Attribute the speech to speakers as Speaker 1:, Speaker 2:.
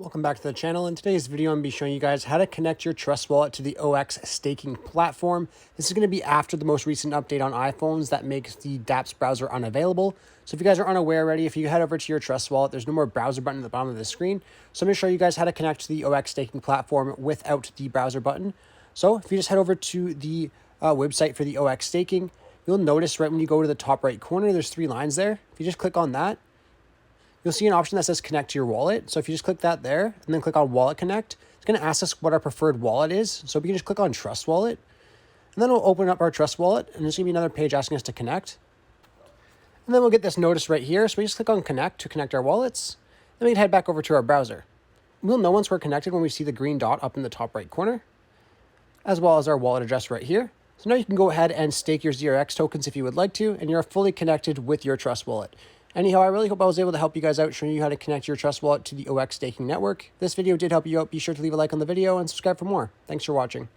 Speaker 1: Welcome back to the channel. In today's video, I'm going to be showing you guys how to connect your Trust Wallet to the OX staking platform. This is going to be after the most recent update on iPhones that makes the dApps browser unavailable. So if you guys are unaware already, if you head over to your Trust Wallet, there's no more browser button at the bottom of the screen. So I'm going to show you guys how to connect to the OX staking platform without the browser button. So if you just head over to the website for the OX staking, you'll notice right when you go to the top right corner, there's three lines there. If you just click on that, you'll see an option that says connect to your wallet. So if you just click that there and then click on wallet connect, it's going to ask us what our preferred wallet is. So we can just click on Trust Wallet and then we'll open up our Trust Wallet and there's going to be another page asking us to connect. And then we'll get this notice right here. So we just click on connect to connect our wallets. Then we can head back over to our browser. We'll know once we're connected when we see the green dot up in the top right corner, as well as our wallet address right here. So now you can go ahead and stake your ZRX tokens if you would like to, and you're fully connected with your Trust Wallet. Anyhow, I really hope I was able to help you guys out, showing you how to connect your Trust Wallet to the OX staking network. If this video did help you out, be sure to leave a like on the video and subscribe for more. Thanks for watching.